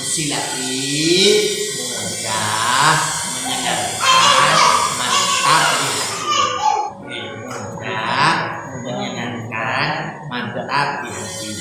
silati mudah menyenangkan mantap di hati. Mudah menyenangkan mantap di hati.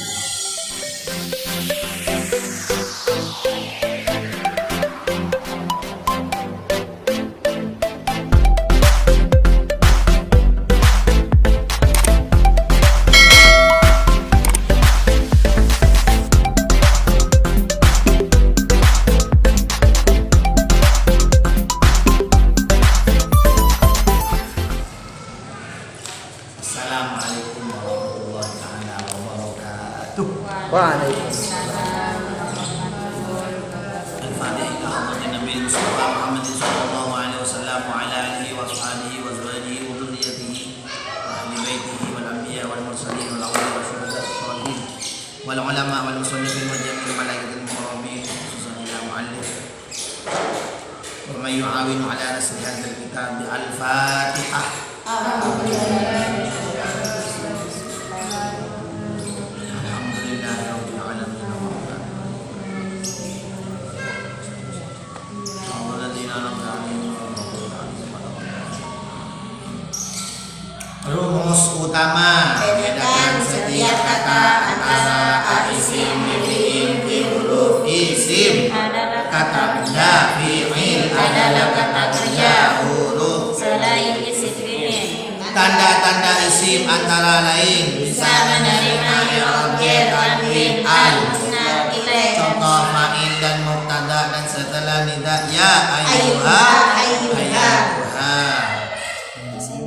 Assalamualaikum warahmatullahi wabarakatuh. Waalaikumsalam. Al-Fatihah. Nabi Mustafa Muhammad sallallahu alaihi wasallam wa ala alihi wa sahbihi wa zawjihi wa dhurriyyatihi wa ahli baitihi wal anbiya wal mursalin wal awliya wa syuhada was-shalihin wal ulama wal musannifin wa jami'il malaikatil mukarramin khususan ila muallif wa man yu'awinu ala nasri hadzal kitab. Al-Fatihah. Rumus utama: bedakan setiap kata antara isim, fi'il, fi huruf isim. Kata benda fi'il adalah kata kerja huruf. Selain isim fi'il, Tanda-tanda isim antara lain bisa menerima objek tanwin al. Contoh fa'il dan mubtada dan setelah nida ya ayyuha.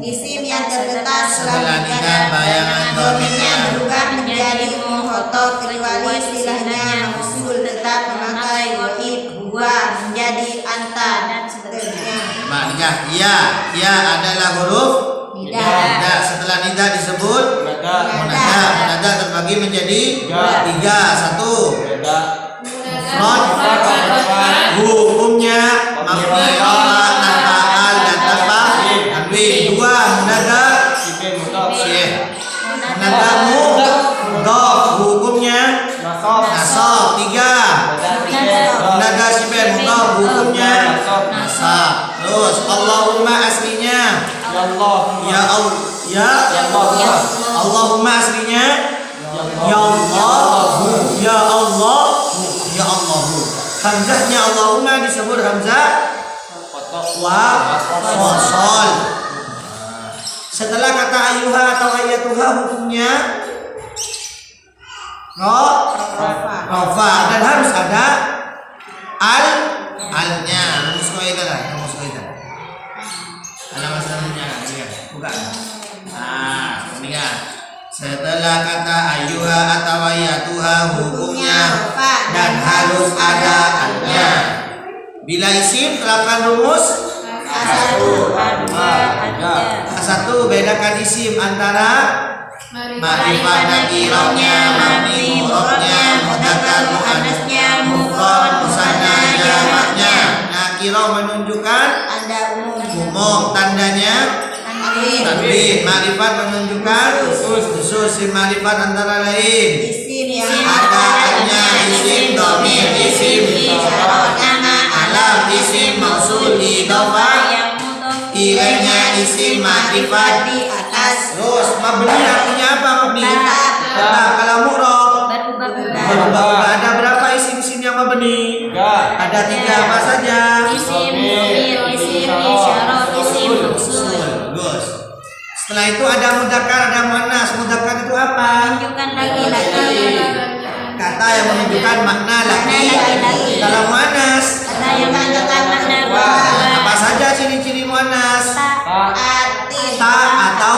Isim yang terletak Setelah nida bayangan domirnya domirnya berubah menjadi mukhotob kecuali istilahnya mausul tetap memakai goib huwa menjadi anta dan seterusnya. Maknanya ya adalah huruf nida. Setelah nida disebut munada terbagi menjadi tiga. Satu mufrad, hukumnya mabni tanpa al dan tanpa tanwin. Dua munada munada mudhof, hukumnya nasab. Tiga munada sifat mudhof, hukumnya nasab. Terus Allahumma aslinya Allahumma aslinya ya Allahu. Hamzahnya Allahumma disebut hamzah wasol. Setelah kata ayyuha atau ayatuha hukumnya rafa dan harus ada alnya. Rumus kaidah. Ada masalahnya bukan? Nah, ini kan. Setelah kata ayyuha atau ayatuha hukumnya dan harus ada alnya. Bila isim terapkan rumus satu, bedakan isim antara ma'rifat nakirahnya, mabni hurufnya, mudzakkar muannasnya, mufrad musanna jamaknya. Nakirah menunjukkan umum, tandanya tanwin. Ma'rifat menunjukkan khusus. Ma'rifat antara lain ada alnya, isim dhamir, isim nama, alam, isim mausul, idhofah ilainya, isim ma'rifat di atas. Terus mabni artinya apa? Mabni kalau mu'rab berubah. Ada berapa isim-isim yang mabni? Ada tiga. Apa saja? isim fi'il, isim isyarah, isim mausul. Bagus. Setelah itu ada mudzakkar, ada muannas. Mudzakkar itu apa? Menunjukkan laki-laki. Kata yang menunjukkan makna laki. Kalau muannas, Kata yang menunjukkan makna perempuan. apa saja ciri-ciri muannas? Ta atau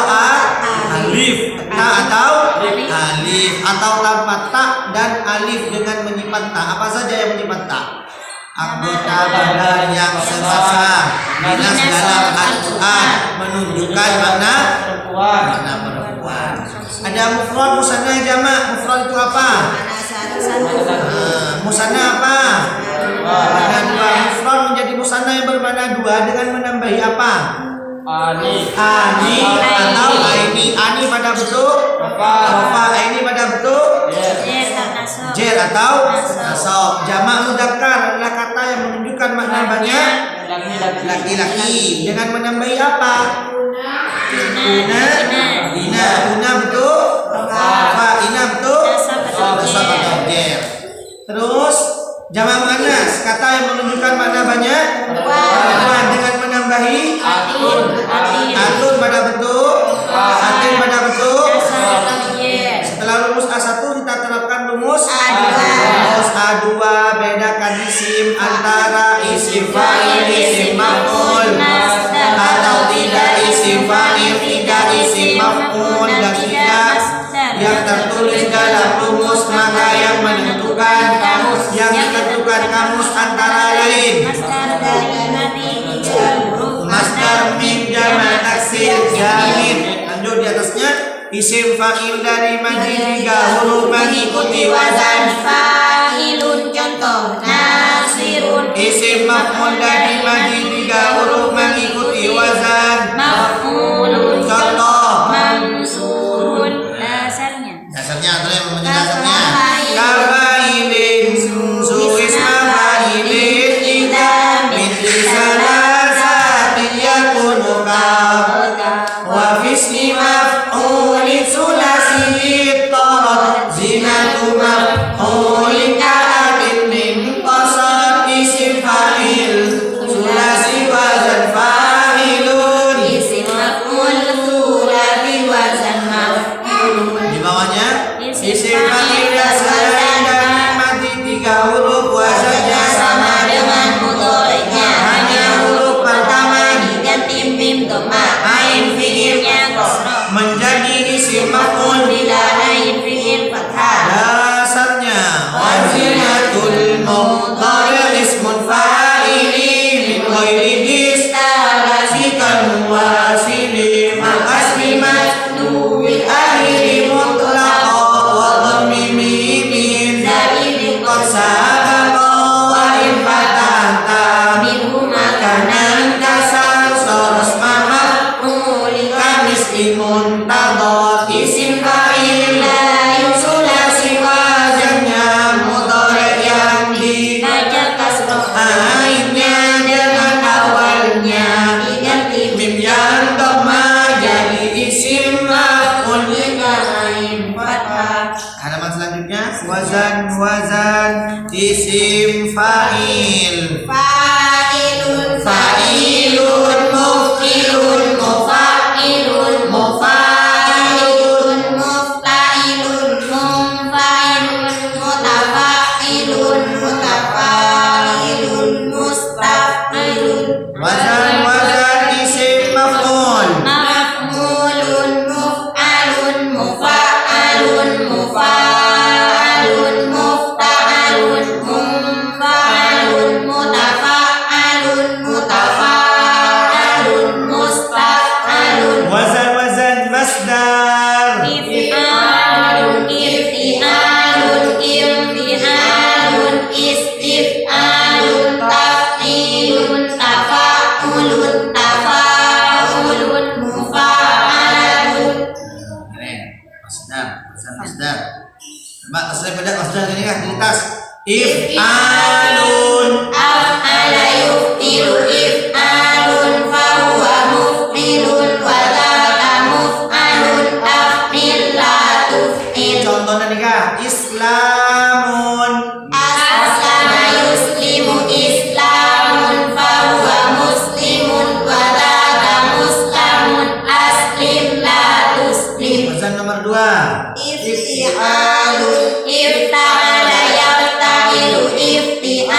alif. Ta atau alif atau tanpa ta dan alif dengan menyimpan ta. Apa saja yang menyimpan ta? Anggota badan yang sepasang dinas dalam Al-Quran menunjukkan makna perempuan. Ada mufrad, musanna, jamak. Mufrad itu apa? Musanna apa? Dan mufrad menjadi musanna yang bermakna dua dengan menambahi apa? Ani atau aini. Ani pada bentuk rafa, aini pada bentuk jer atau nasab. Jamak mudzakkar adalah kata yang menunjukkan makna banyak laki-laki dengan menambahi apa? Una, una bentuk fa, ina bentuk nasab atau jer. Terus jamak muannas kata yang menunjukkan makna banyak perempuan dengan menambahi atun pada bentuk atin pada bentuk. Setelah rumus A1 kita terapkan rumus A2. Bedakan isim antara isim fa'il, isim maf'ul atau tidak isim fa'il, tidak isim maf'ul dan tidak yang tertulis dalam rumus, maka yang menentukan kamus antara lain masdar mim jamak taksir jamid. Lanjut di atasnya, isim fa'il dari majid 3 huruf mengikuti wazan fa'ilun, contoh nasirun. isim maf'ul dari majid 3 huruf mengikuti wazan maf'ulun, contoh mansurun. Dasarnya atau yang menjelaskannya kafailin su isma fa'ilin ida mithli salasatin yakunu wa fisni maf'ulin sulasi tarat zinatu maf'ulin ka'atin min qasad isim fa'il sulasi wazan fa'ilun isim maf'ul sulasi wazan maf'ulun. di bawahnya isim fa'il dari majid 3 huruf wazannya sama dengan mudhari'nya, hanya huruf pertama diganti mim dhamma, ain fi'ilnya kasrah, menjadi isim maf'ul bila ain fi'il fathah. dasarnya wazinatul mudhari' ismun fa'ili min ghairi distalasikan wasili makasli matluwi akhiri mutlaqa wa dhammi mimin zaidin qad sabaqa wa in fatahta minhu makanan kasar soros maf'ul kamisli muntadha isim fa'il sulasi wazannya mudhari' yang Baca kasrah, ainnya dengan awalnya diganti mim yang dhamma jadi isim maf'ul. ain fathah. Halaman selanjutnya wazan isim fa'il fa'ilun muf'ilun mufa'ilun mufa'ilun Mufa'ilun, mufa'ilun, mutafa'ilun, mutafa'ilun, mustaf'ilun. wazan isim maf'ul Maf'ulun, muf'alun, mufa'alun, mufa'alun, mufta'alun, mufa'alun, mutafa'alun, mutafa'alun, mustaf'alun. wazan masdar If'alun, ifti'alun, ifti'alun, istif'alun, taf'ilun, tafa'ulun, tafa'ulun, mufa'alatun. keren masdar Mbak tasrif pada masdar ini kan di tas if'alun Af'ala yuf'ilu if'alun fahuwa muf'ilun wa dzaka muf'alun af'il la tuf'il. contohnya nih kak islamun Aslama yuslimu islamun fahuwa muslimun wa dzaka muslamun aslim la tuslim. wazan nomor 2 Ifti'alun ifta'ala yafta'ilu ifti'alun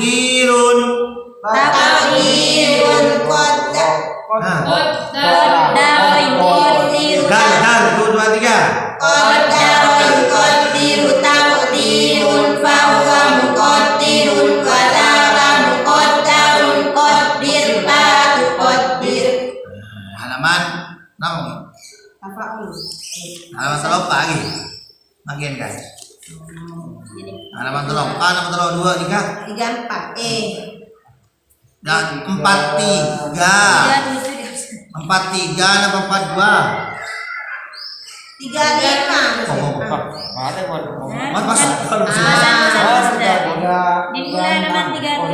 Takdirun. Takdirun qaddar. Nah. Qaddarun Dal, 1, 2, 3. Qaddarun qaddiru taqdirun fahuwa muqaddirun wa dzaka muqaddarun qaddir la tuqaddir. Halaman naon? Tafaul. Halaman 3 lagi. Bagian guys. Halaman 3. Halaman 2, 3. 34 Dan 4, 3. 4, 3 apa 4, 2? 35. Mas mas. Dimulai dengan 3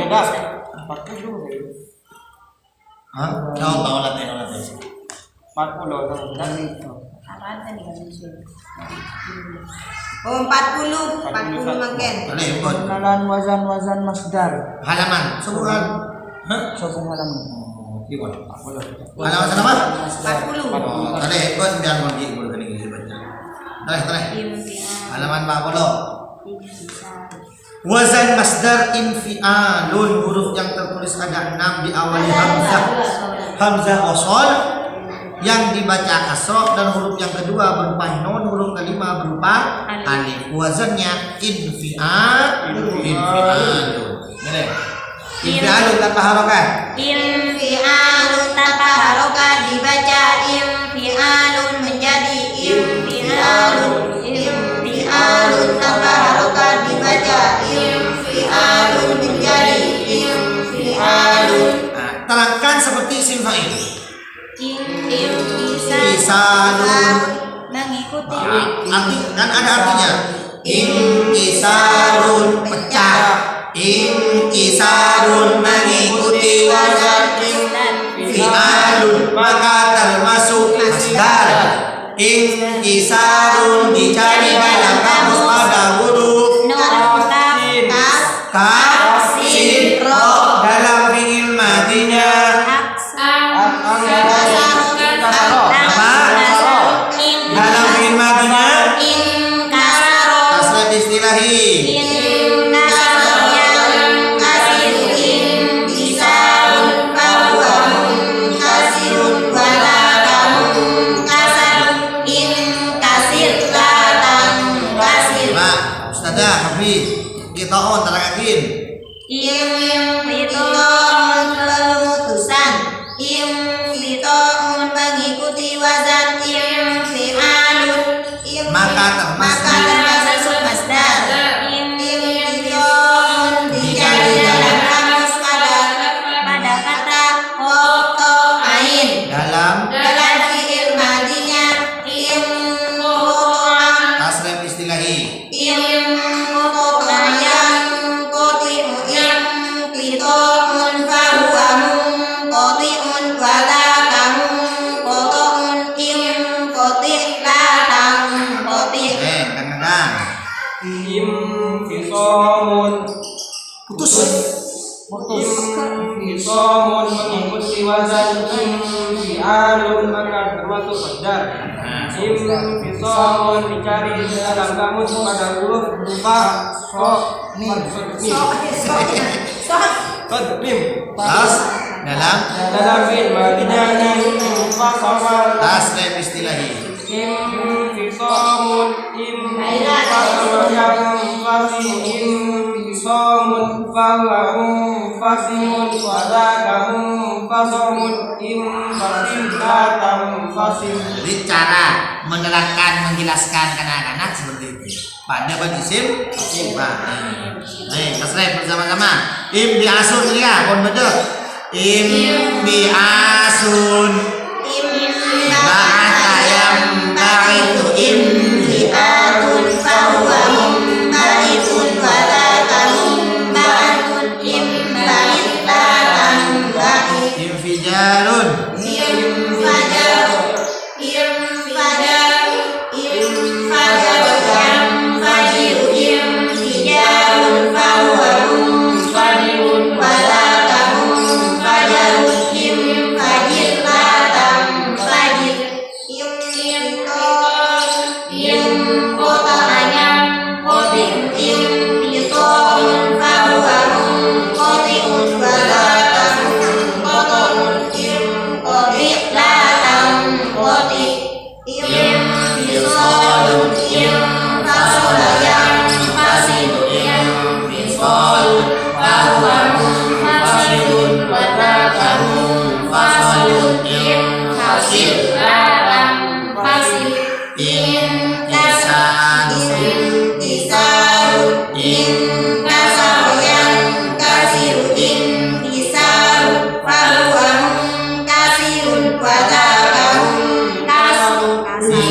Hah? Kau tahu lah teh. 40 apaan tadi Oh 40 makin. Boleh, ikut. Pengenalan wazan-wazan masdar. Halaman. Sebulan. Hah? Sopung halaman. Gimana? Halaman apa? 40. Boleh, ikut biar mau diikut kali ini baca. Terus. Halaman 40. Wazan masdar infi'alun, huruf yang tertulis ada 6 diawali hamzah. Hamzah wasol yang dibaca kasroh, dan huruf yang kedua berupa nun, huruf kelima berupa alif. Wazannya infi'alun. Gini. Infi'alun tanpa harokat. Infi'alun tanpa harokat dibaca infi'alun menjadi infi'alun. Infi'alun tanpa harokat dibaca infi'alun menjadi infi'alun. Nah, terangkan seperti isim fa'il. Infisalun mengikuti Arti kan ada artinya. Intisarun pecah. Intisarun mengikuti wazan infi'alun maka termasuk masdar. Intisarun dicari dalam kamus pada huruf kaf, sin, ro dalam fi'il madinya. Dalam fi'il madinya tasrif istilahi. Pak Ustazah Hafiz kita on terangin. Infitoun pemutusan. Infitoun mengikuti wazan infi'alun. Maka termasuk masdar. Infitoun dicari dalam kamus pada kata koto ain. Dalam Fi'il madinya imkoto'an. tasrif istilahi. Imkoto'an yang koti'u imkito'un fahuwa munkoti'un walaka munkoto'un imkoti' laka munkoti'. Kadang-kadang Infisomun. putus. Infisomun mengikuti wazan infi'alun maka termasuk masdar. Infisomun dicari dalam kamus pada huruf berupa mim. Tas dalam Dalam fi'il madinya infasama. tasrif istilahi. Infisomun infasama yang fasim infisomun fahuwa fasimun wadaka fasomun infasim latam fasim. Jadi cara menerangkan menjelaskan ke anak-anak seperti itu. Pada isim tasrif bersama-sama. Im biasun ini ya, kon betul. Im biasun. Ba'ata yang ba'itu Imfi'alun fahuwa munbaitun walaka munbaitun imbait laka munbait. infijalun. Walaka munfajarun imfajir laka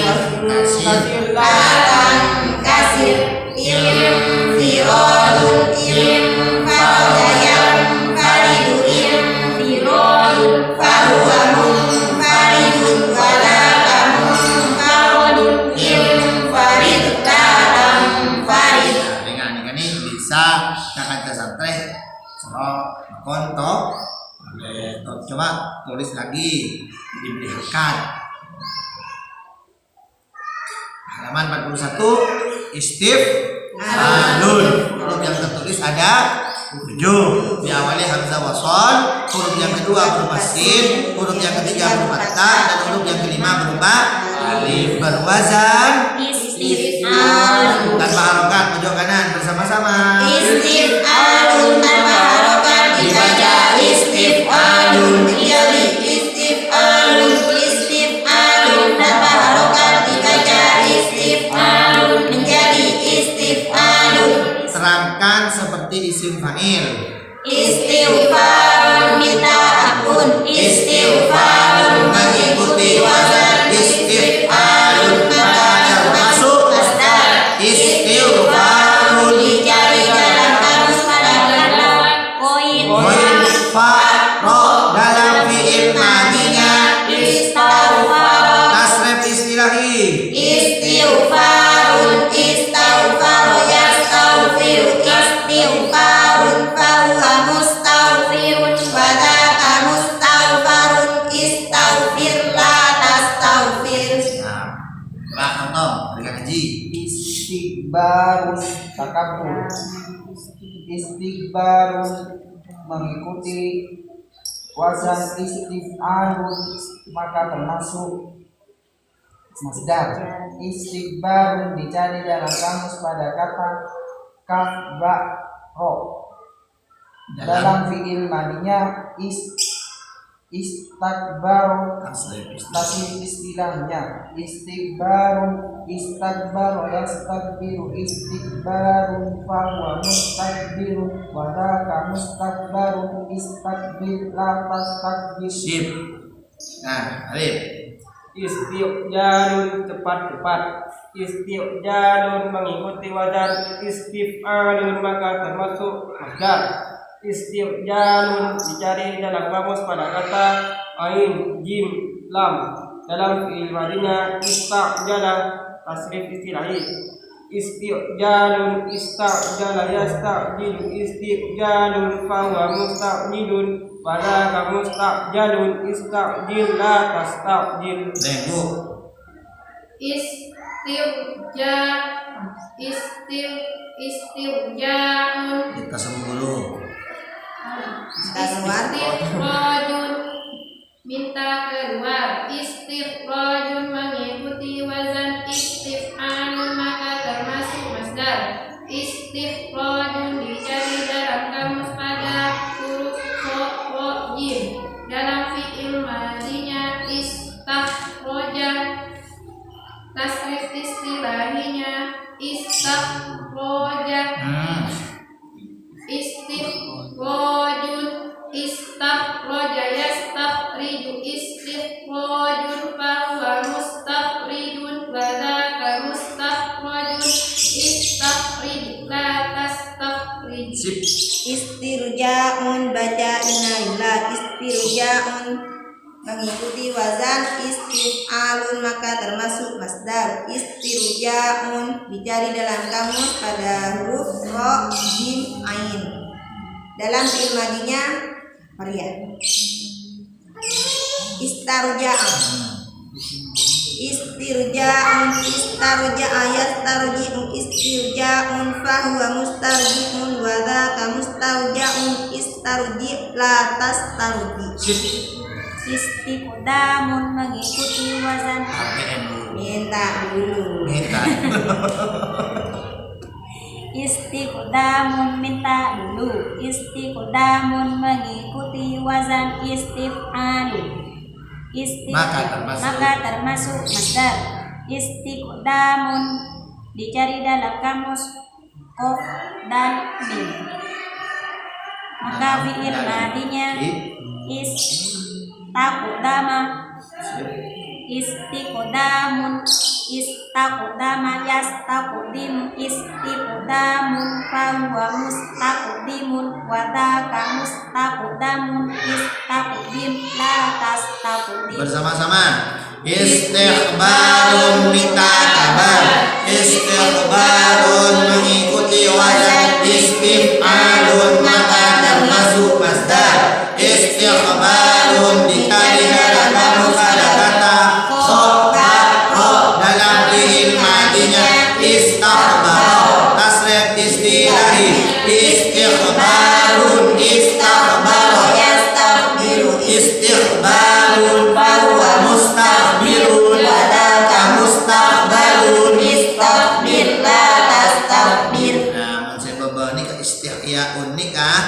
kasir lam Lam kasir Infirolun Infarojayam Faridu Infirolun Fahuwa Munfaridun Walakamun Farodun Infarid Lalam Farid. Nah, dengan ini bisa kakak santai so kontok coba tulis lagi diberi hakat halaman 41 istif'alun. Huruf yang tertulis ada 7, diawali hamzah wasol, huruf yang kedua berupa sin, huruf yang ketiga berupa ta, dan huruf yang kelima berupa alif. Berwazan Istif'alun. tanpa harokat, pojok kanan bersama-sama. Istif'alun tanpa harokat dibaca istif'alun, menjadi istif'alun. Istif'alun tanpa harokat dibaca istif'alun, menjadi istif'alun. Terangkan seperti isim fa'il. Istighfarun minta ampun, istighfarun mengikuti wazan istif'alun maka termasuk masdar. Istighfarun dicari dalam kamus pada kata Koin. Poin fa'ro dalam fi'il madinya istighfar. tasrif istilahi. Istighfarun istighfaro yastaghfiru istighfarun fahuwa mustaghfirun wa dzaka mustaghfarun istaghfir la tastaghfir. Nah, Pak Tonton, berikan haji. Istighbarun takabur. Istighbarun mengikuti wazan istif'alun maka termasuk masdar. Istighbarun dicari dalam kamus pada kata kaf ba ro. Dalam fi'il madinya istakbaru tasrif istilahnya istighbarun istakbaru yastakbiru istikbarun fahuwa mustakbirun wa dzaka mustakbarun istakbir la tastakbir. Sip. Nah, Alif. Istiqjalun cepat-cepat. Istiqjalun mengikuti wazan istif'alun maka termasuk masdar. Istiqjalun dicari dalam kamus pada kata ain, jim, lam. Dalam fi'il madinya istaqjala tasrif istilahi. Istiqjalun istaqjala yastaqjilu istiqjalun fahuwa mustaqjilun wa dzaka mustaqjalun istaqjil la tastaqjil. Lengku. Istirja'un. Kita sembuh dulu. Istifrajun minta keluar. Istifrajun mengikuti wazan istif'alun maka termasuk masdar. Istifrajun dicari dalam kamus pada huruf kha ro jim. Dalam fi'il madinya istakhraja tasrif istilahinya istakhraja. Istikhrajun istakhraja yastakhriju istikhrajun fahuwa mustakhrijun wa dzaka mustakhrajun istakhrij la tastakhrij. Sip. Istirja'un baca innalillah. Istirja'un mengikuti wazan istif'alun maka termasuk masdar. Istirja'un dicari dalam kamus pada huruf ro, jim, ain. Dalam fi'il madinya Maria. Istarja'un istirja'un istarja'a yastarji'u istirja'un fahuwa mustarji'un wa dzaka mustarja'un istarji' la tastarji. Sip. Istiqdamun mengikuti wazan APM dulu. Minta dulu. Minta. Istiqdamun minta dulu. Istiqdamun mengikuti wazan istif'alun. Maka termasuk masdar. Istiqdamun dicari dalam kamus qaf dan mim. Maka fi'il madinya istaqdama istiqdamun istaqdama yastaqdimu istiqdamun fahuwa mustaqdimun wa dzaka mustaqdamun istaqdim la tastaqdim. Bersama-sama. Istiqbalun minta kabar. Istiqbalun mengikuti wazan. Istif'alun maka termasuk masdar. Istiqbalun dikali dalam kamus pada kata khoba dalam fi'il madinya istaqbal. Tasrif istilahi. Istiqbalun istaqbal Yastaqbilu istiqbalun fahuwa mustaqbilun wa dzaka mustaqbalun istaqbil la tastaqbil. nah mun saya baba ni ka istihyaun nikah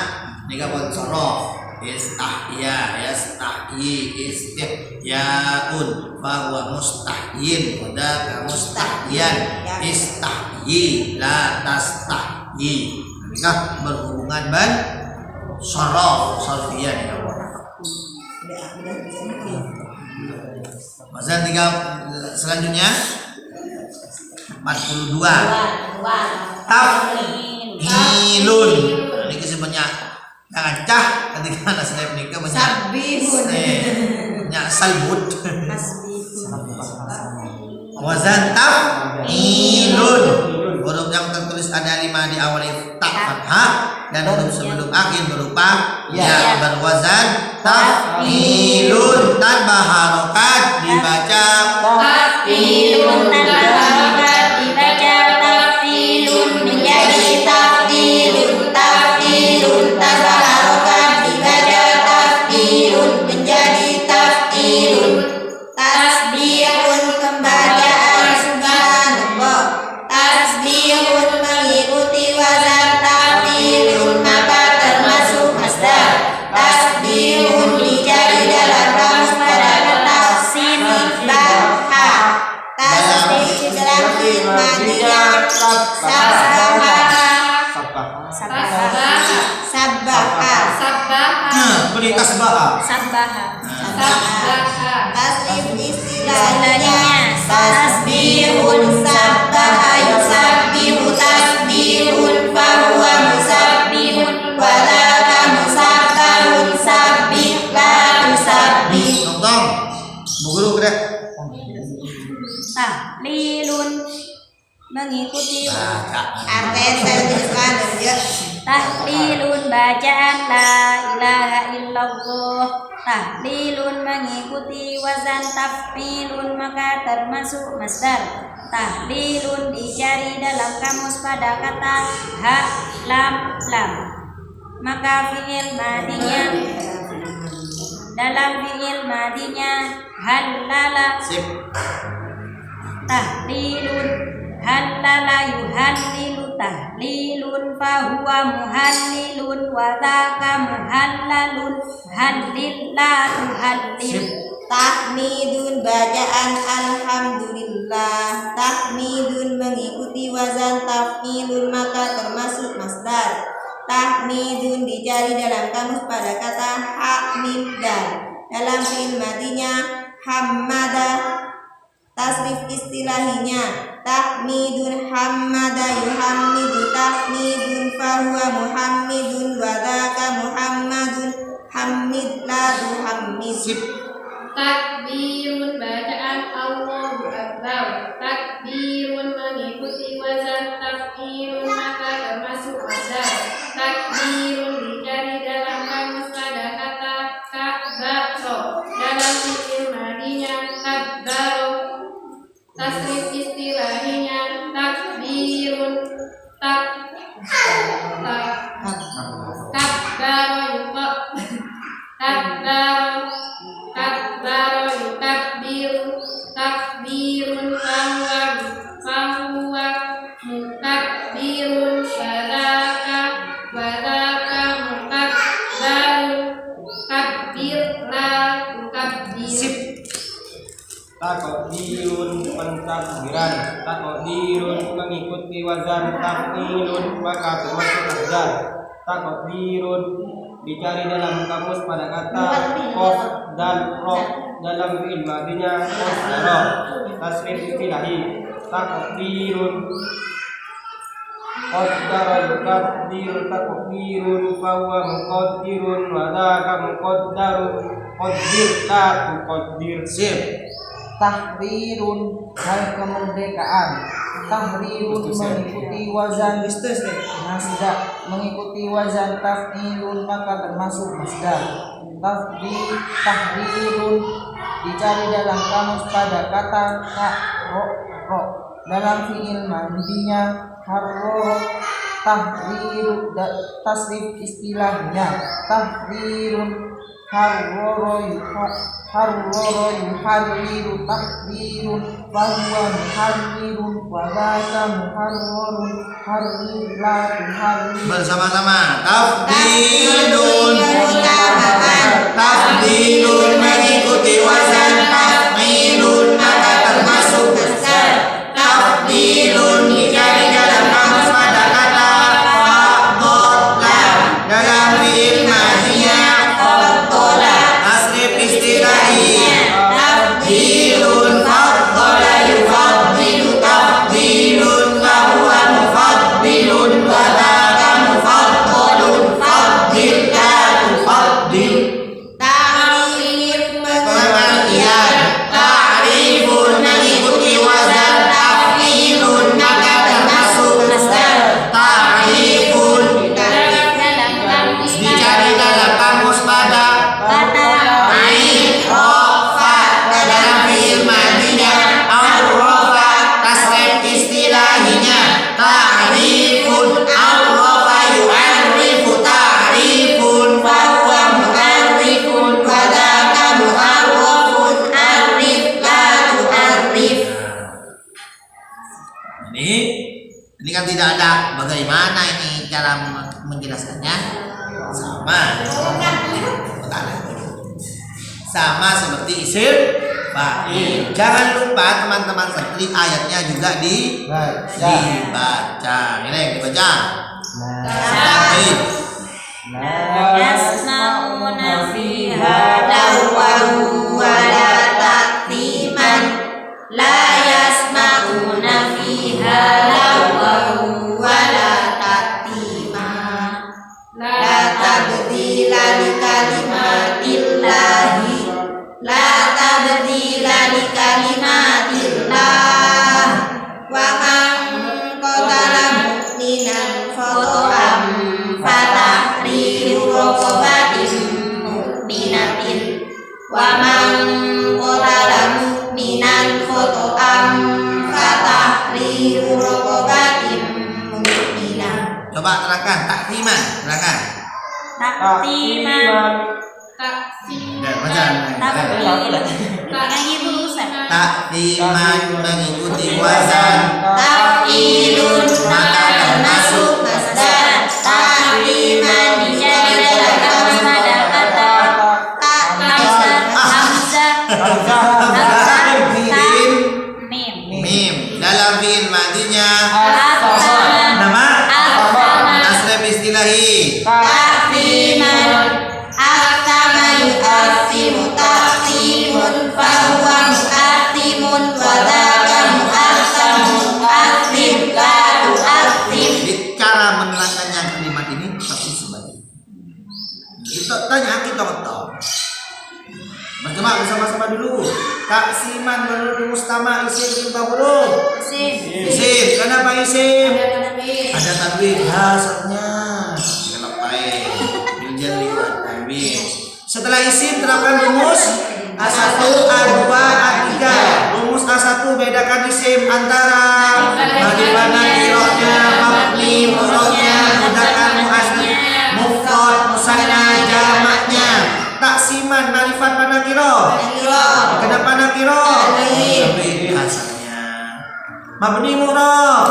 pun sorof istahya yastahyi istihyaun fahuwa mustahyin wa dzaka mustahyan istahyi la tastahyi nikah berhubungan ban sorof sorfiyah nikah Mazan tinggal selanjutnya 42 taf'ilun. Ini kesebenarnya jangan cah ketika anak saya menikah banyak salbut wazan taf'ilun. Huruf yang tertulis ada 5 diawali tak fathah dan huruf sebelum akhir berupa ya berwazan taf'ilun tanpa harokat dibaca Taf'ilun tanpa harokat dibaca taf'ilun menjadi taf'ilun. Taf'ilun tanpa harokat dibaca taf'ilun menjadi taf'ilun. Tasbihun pembacaan subhanallah. Tasbihun mengikuti wazan taf'ilun maka termasuk masdar. Tasbihun dicari dalam kamus pada kata sin baha. Tasbih dalam fi'il madiyah sabbaha beri tasbah Sabbaha. tasrif istilahnya tasbihun sabbaha yusabbihu tasbihun fahuwa musabbihun wa dzaka musabbahun sabbih la tusabbih. tong bu guru gerak Tahlilun mengikuti Artinya saya tuliskan ya. tahlilun bacaan la ilaha illallah. Tahlilun mengikuti wazan taf'ilun maka termasuk masdar. Tahlilun dicari dalam kamus pada kata ha lam lam maka fi'il madinya dalam fi'il madinya halala sip tahlilun halala yuhallilu tahlilun fahuwa muhallilun wa dzaka muhallalun hallil la tuhallil. Tahmidun bacaan alhamdulillah. Tahmidun mengikuti wazan taf'ilun maka termasuk masdar. Tahmidun dicari dalam kamus pada kata hamiddan. Dalam fi'il madinya hammada. Tasrif istilahinya tahmidun hammada yuhammidu tahmidun fahuwa muhammidun wa dzaka muhammadun hammid la tuhammid. sip Takbirun bacaan Allahu Akbar. Takbirun mengikuti wazan taf'ilun maka termasuk masdar. Takbirun dicari dalam kamus pada kata kabaro. Dalam fi'il madinya kabaro. Tasrif istilahinya takbirun kabaro yuqa kabaro yukabbiru takbirun fahuwa mukabbirun wadaka mukabbarun kabbir la tukabbir. Takdirun pentakbiran. Takdirun mengikuti wazan taf'ilun maka termasuk masdar. Takdirun dicari dalam kamus pada kata qaf dan roh. dalam fi'il madinya qaddara. Tasrif istilahi takdirun qaddara yuqaddiru takdirun fahuwa muqaddirun wa dzaka muqaddarun qaddir la tuqaddir. Sip. Tahrirun hal kemerdekaan. Tahrirun mengikuti wazan masdar, mengikuti wazan taf'ilun maka termasuk masdar. Tahrirun dicari dalam kamus pada kata ro dalam fi'il madinya harro. Tahriru tasrif istilahnya tahrirun harro yuharriru tahrirun fahuwa muharrirun wa dzaka muharrirun harrir la tuharrir. Bersama-sama. Tafdilun mengikuti wazan taf'ilun maka termasuk masdar. Tafdilun dicari dalam kamus pada kata fadhala dalam fi'il madinya fadhala. Tasrif istilahi tafdilun fadhala yufaddilu tafdilun fahuwa mufaddilun wa dzaka mufaddalun faddil la tufaddil. Pengertian ta'rifun mengikuti wazan taf'ilun maka termasuk masdar. Ta'rifun dicari dalam kamus pada ain rofa dalam fi'il madinya al-rofa. Tasrif istilahinya ta'rifun al-rofa yu'arrifu ta'rifun fahuwa mu'arrifun wa dzaka mu'arrafun arif la tu'arrif. Ini kan tidak ada bagaimana ini cara menjelaskannya. Sama seperti isim fa'il. Jangan lupa teman-teman santri ayatnya juga dibaca. Ini yang dibaca. Baik. Yasma'una fiha lagwan wa la ta'timan. La yasma'una fiha lagwan wa la ta'timan. La tabdila li kalimatillahi. La tabdila li kalimatillah. Wa man qatala mu'minan khata'an fatahriru raqabatin mu'minatin. Wa man qatala mu'minan khata'an fatahriru raqabatin mu'minah. Coba terangkan takdiman, terangkan. Taktiman. Dan bacaan. Takdiman mengikuti wazan Taf'ilun maka termasuk masdar. Takdiman dicari dalam kamus pada kata mim dalam fi'il madinya Atama. nama Atama. tasrif istilahi Ta'ziman atama yu'azzimu ta'zimun fahuwa mu'azzimun wa dzaka mu'azzamun mu'azzim la tu'azzim. Jadi cara menerangkannya kalimat ini pasti sebagai kita tanya kita tahu. Berjemaah bersama-sama dulu. Taksiman menurut mustama isim berapa huruf? Isim. Kenapa isim? Ada tanwin dasarnya. Kenapa? Biljan liwat tanwin. Setelah isim terapkan rumus A1, A2, A3. Rumus A1 bedakan isim antara bagaimana kiroknya, mabni, muroknya, mudzakkar, muannas, mufrad, musanna, jamaknya. Taksiman marifat nakiro. Kenapa nakiro? Tanwin asalnya. Mabni murad.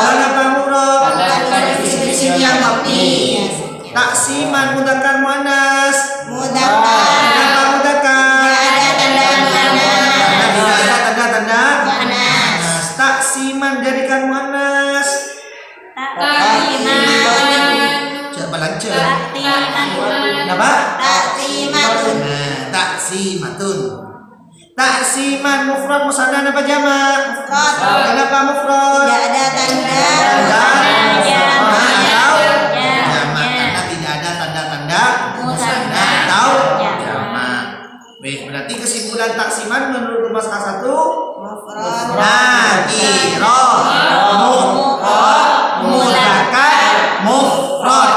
Kenapa murad? Isim yang mabni. Taksiman mudzakkar muannas. Mudzakkar. Kenapa mudzakkar? Ada tanda muannas. Karena tidak ada tanda-tanda Muannas. taksiman jadikan muannas. Coba lanjut. Kenapa? Taksimatun. Taksiman taksimatun. Taksiman mufrad musanna apa jamak? Mufrad. Kenapa mufrad? Tidak ada tanda. Karena tidak ada tanda-tanda musanna atau jamak. Baik, berarti kesimpulan taksiman menurut Mas K1 Mufrad. nakirah mudzakkar mufrad.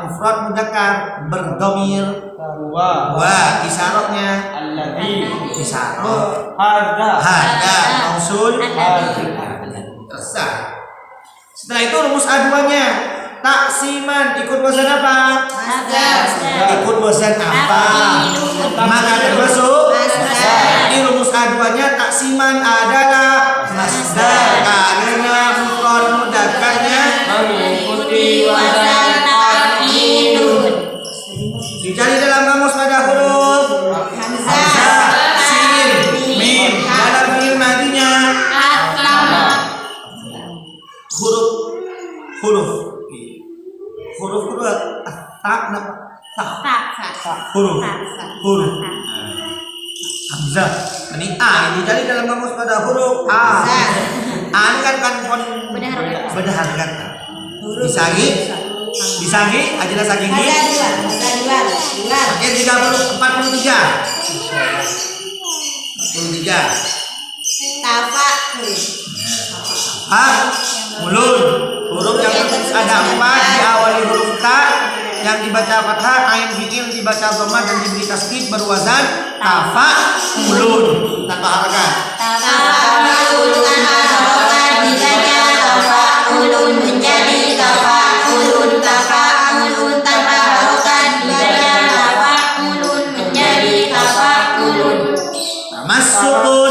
Mufrad mudzakkar berdomir wa isyaratnya isyarat hada mausul tersa. Setelah itu rumus aduannya taksiman ikut wazan apa? Ikut wazan apa? Maka termasuk di rumus aduannya taksiman adalah masdar karena mufrad mudzakarnya mengikuti wazan dicari dalam kamus pada huruf hamzah, sin, mim. Dalam fi'il madinya huruf huruf hamzah. Ini a ini dicari dalam kamus pada huruf a. A ini kan beda harakat. Disagi aja saking ini. Pakai 43. 43. Tafakul. Mulun. Huruf yang ada 4 diawali huruf ta yang dibaca fathah, ain fi'il dibaca dhamma dan diberi tasdid berwazan tafa'ulun tanpa harakat. Tafakul tanpa harakat dibaca tafakul menjadi tafakul. Tafakul tanpa harakat dibaca tafakul menjadi tafakul. Tamassukun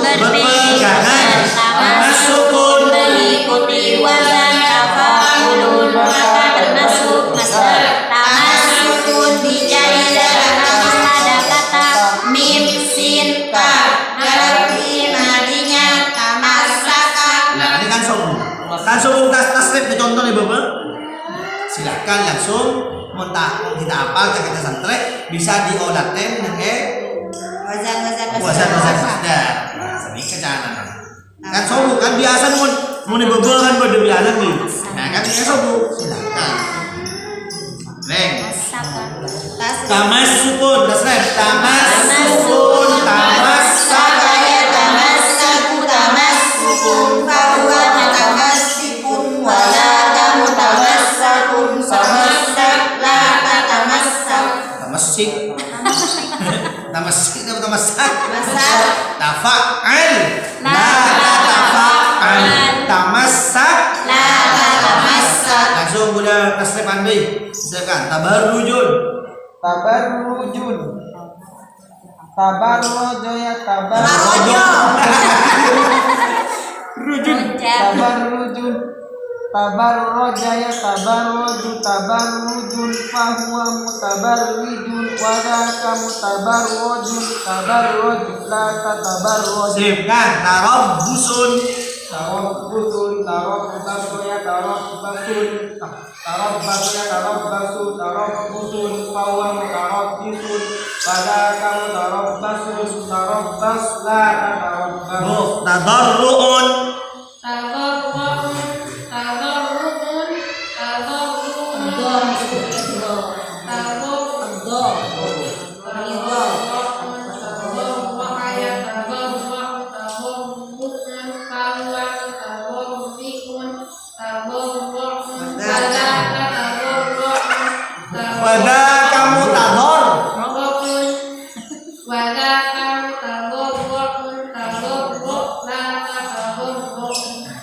berpegangan. Tamassukun mengikuti wazan tafakul maka termasuk masdar. Tamassukun dicari dalam kamus pada kata mim sin ta. Berarti madinya tamassaka. Nah ini kan sobung. Kan sobung tasrif dicontoh nih Bapak. Silahkan langsung kita hafal kita santai bisa diolaten dengan Wazan wazan masdar. Nah, sedikit jangan. Kan sobung kan biasa mau dibebel kan pada biasa nih. Nah kan ini sobung silahkan. Neng. Tamassukun tasrif tamassukun tamassaka ya tamassaku tamassukun fahuwa mutamassikun wala tamutamassakun tamassak la tatamassak. tamassik tamassik atau tamassak Masak tafa'al la tafa'al tamassak la tatamassak. langsung udah tasrif andai silakan tabarrujun tabarrojo ya Rojo. tabarroja ya tabarrujun fahuwa mutabarrijun wa dzaka mutabarrojun tabarroj la tatabarroj. sip kan tarabbusun Tarabbusun fahuwa mutarabbisun wa dzaka mutarabbasun tarabbas la tatababbas. tadarruun pada kamu tador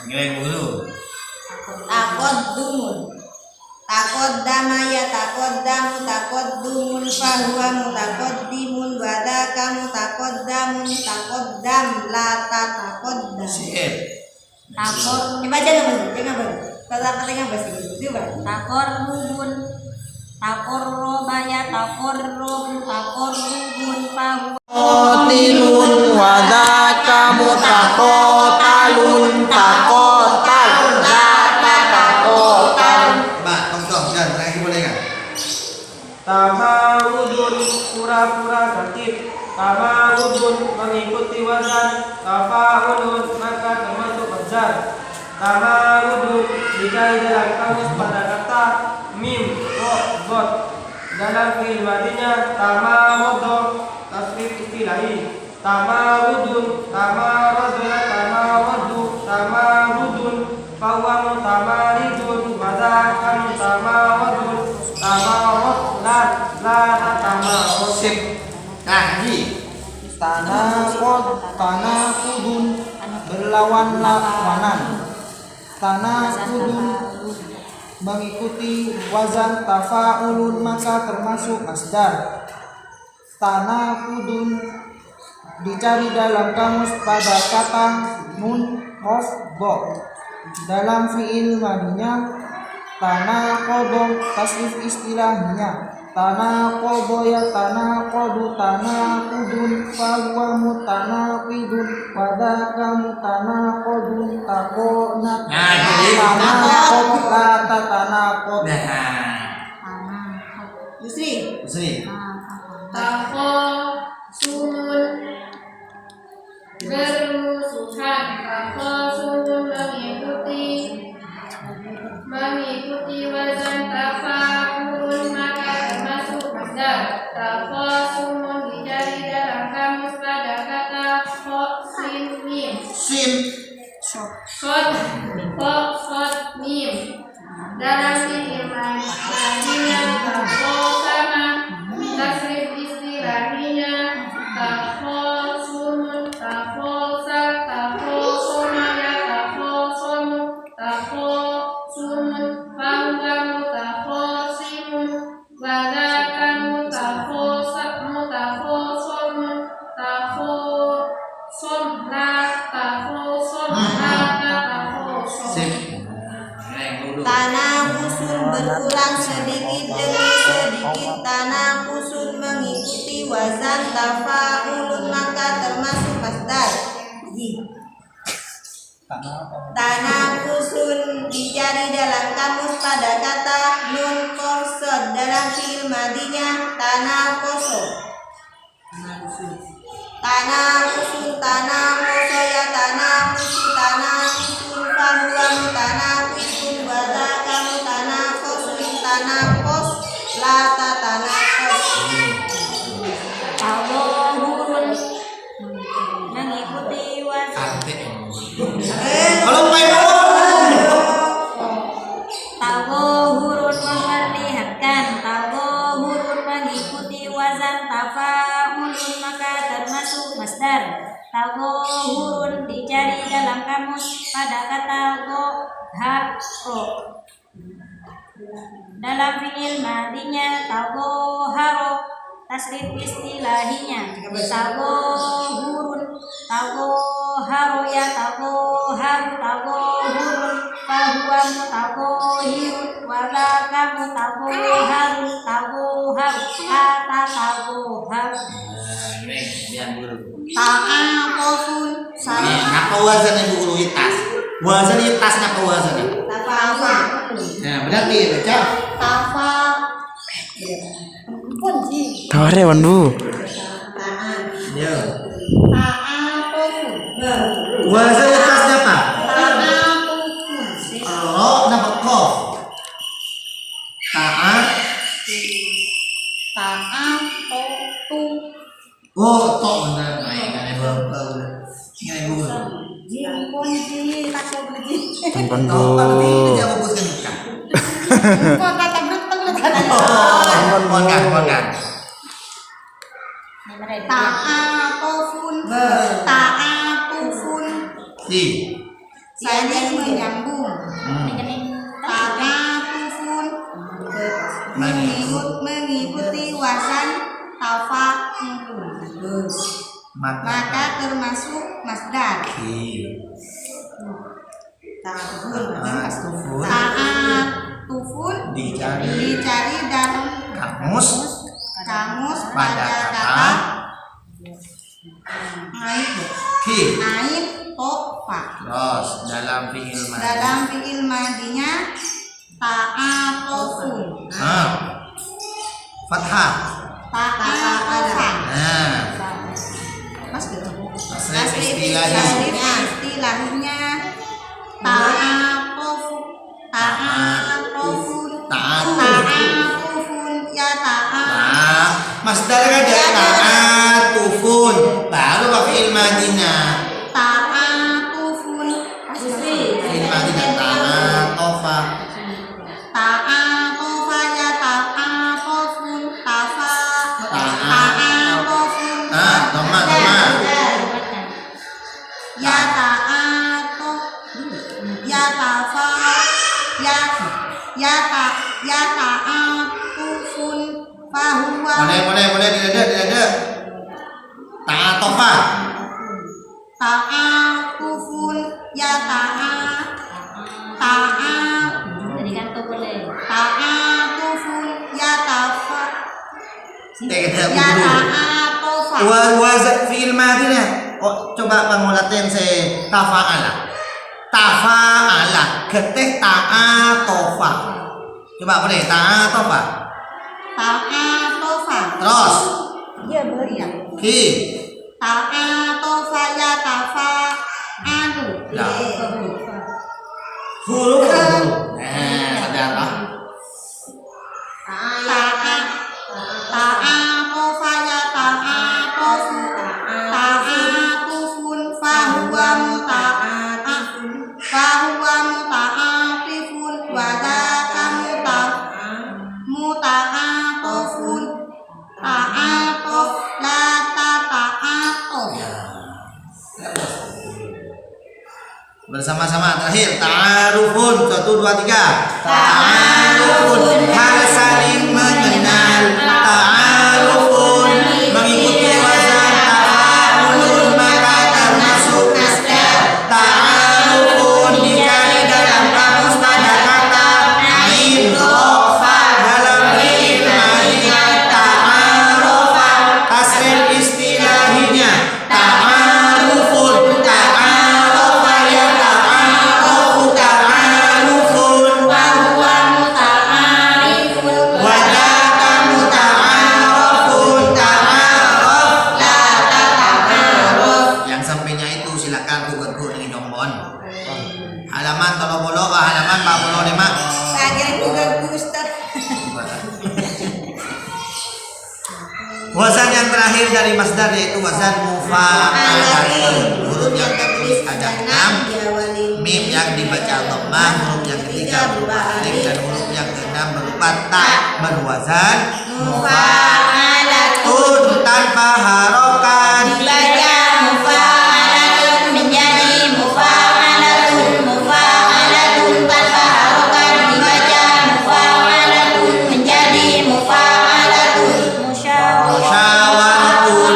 ngeleng dulu Taqaddama ya taqaddamu taqaddumun fahuwa mutaqaddimun wa dzaka mutaqaddamun taqaddam la tataqaddam. sip Coba aja dong, jangan bang. Kata-katanya bahasa Inggris itu bang. Takorrubun, takorrobaya, takorrubun fahuwa. Qatilun wa dzaka mutaqatalun taqatal la taqatal. Mbak tong jangan terakhir boleh kan Tabarrujun pura-pura tertib. Tamarudun mengikuti wazan tafa'ulun maka termasuk mazhar. Tamarudun dicari dalam kamus pada kata mim, ro, dot. Dalam fi'il madinya tamarodo tasrif istilahi. Tamarudun, tamarodona, tamaradu, tamarudun, fawamu tamaridun, wadakam tamarodun, tamarod, la tamarosip. Nah, Ji. Tanaqudun berlawan lawanan. Tanaqudun mengikuti wazan tafa'ulun maka termasuk masdar. Tanaqudun dicari dalam kamus pada kata nun, qaf, ba. Dalam fi'il madinya tanaqadha tasrif istilahnya. Tanaqadha ya tanaqadu, tanaqudun, fahuwa mutanaqidun, wadaka mutanaqadun, taqona. Nah, jadi Tanaqad la tatanaqad. Yusri. Takhosumun berusuhan. Takhosumun mengikuti wazan tafa'ulun maka termasuk masdar. Takhosumun dicari dalam kamus pada kata sin mim. Khot mim. Dalam fi'il madinya takhosama tasrif istilahinya takhosumun, takhosa, takhosoma ya takhosomu, takhosumun, fahuwamu takhosimun, wadakamu takhosamu, takhosomu, takhosom, la takhosom, la takhosom. Tanakusun berulang sedikit demi sedikit. Tanakusun mengikuti wazan tafa'ulun maka termasuk masdar. Tanakusun dicari dalam kamus pada kata nun korsod. Dalam fi'il madinya tanakoso. Tanakusun, tanakoso ya tanakusu, tanakusun, fahuwa mutanakusun, wadakamu tanakosun, tanakos, lata tanakos. Tawahurun mengikuti wazan. Kalau Pak Tawahurun memperlihatkan. Tawahurun mengikuti wazan tafa'ulun maka termasuk masdar. Tawahurun dicari dalam kamus pada kata goharo. Dalam fi'il madinya tagoharo tasrif istilahinya. Tagohurun, tagoharo ya tagoharu, tagohurun, fahuwamu tagohirun, wadakamu tagoharu, tagoharu, kata tagoharu. Ta'atofun Ini apa wazannya Bu Guru itas? Wazannya tas apa wazannya? Tafa. Nah, berarti baca Tafa. Taware wandu. ya. Ta'atofun. Wazannya tasnya apa? Ta'atofun. Ro dapat kof. Taat. Ta'atofun. Oh, tok benar. Nah, ini kan ini Bu Guru. Jingkonji takut beji. Tempon Tahu kan ini bu. dia fokuskan bukan. Kok kata betul. Oh, kan. Ta'atofun. Ta'atofun. Si. Saling menyambung. Ta'atofun. Mengikuti wazan tafa'ulun. Maka termasuk masdar. Ta'atufun Ta'atufun dicari dalam kamus pada kata ki. ain tofa. Terus dalam fi'il madi. Dalam fi'il madinya ta'atufun. Fathah. ta'atofan. Nah, Mas gitu. tasrif Istilahnya istilahnya ta'atufun ya Nah, masdar ada ta'atufun, baru fi'il madina. ta'atufun Fi'il madina ta'atofa. ta'atofa ya ta'atofun ta'atofun Toma. ya ta'atof ya tafa ya ta'atufun fahuwa Boleh tidak. Ta'atofa. ta'atufun ya Tadi kan tuh boleh. ta'atufun ya tafa Tidak ya dulu. ta'atofa Wazat fi'il madina. Oh, coba pangulatin tafa'ala. Ketih ta'atofa. Coba boleh ta'atofa. ta'atofa Terus iya beri ya ki. ta'atofa ya tafa Lah. Huruf. Sadar ah. ta'atofa ya ta'atofu ta'atufun fahuwa muta'atifun wa dzaka muta'atofun ta'atof la ta'atof Bersama-sama terakhir ta'arufun 1 2 3. Ta'arufun hal saling mengenal. Ta'arufun mengikuti wazan tafa'ulun maka termasuk masdar. Ta'arufun dicari dalam kamus pada kata ain rofa dalam fi'il madina ta'arofa. Tasrif istilahinya ta'arufun ta'arofa ya ta'arofu ta'arufun fahuwa muta'arifun wadaka muta'arafun ta'arof. la ta'aruf Yang sampainya itu silakan buku dengan jombon. Halaman 30 halaman 45. Ajarin juga Ustaz. Wazan yang terakhir dari masdar yaitu wazan mufa'alatun. Huruf yang tertulis ada 6, mim yang dibaca dhammah, huruf yang ketiga berupa alif dan huruf yang keenam berupa ta berwazan mufa'alatun tanpa harokat. Dibaca mufa'alatun menjadi mufa'alatun tanpa harokat. Dibaca mufa'alatun menjadi mufa'alatun Musyawaratun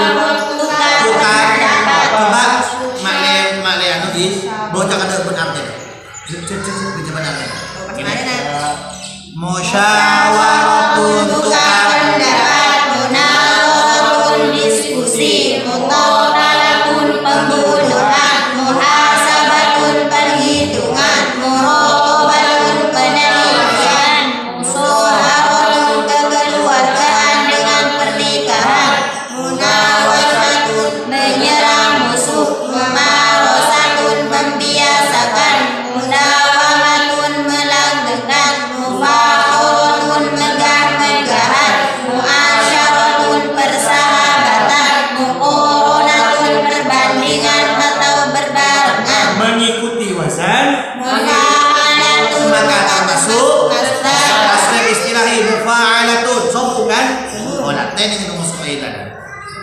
tukar. Coba makle anu di bocah kada benar deh. Baca benar. Musyawaratun tukar. pendapat munawaratun diskusi mutolalatun pembunuhan muhasabatun perhitungan muraqabatun penelitian musaharatun kekeluargaan dengan pernikahan munawasatun menyerang musuh mumarasatun membiasakan mudawamatun melanggengkan mufakharatun megah-megahan muasyaratun persahabatan muqaranatun perbandingan atau berbarengan Mengikuti wazan mufa'alatun maka termasuk tasrif istilahi mufa'alatun. Sopo kan? Olah tene itu muskailan.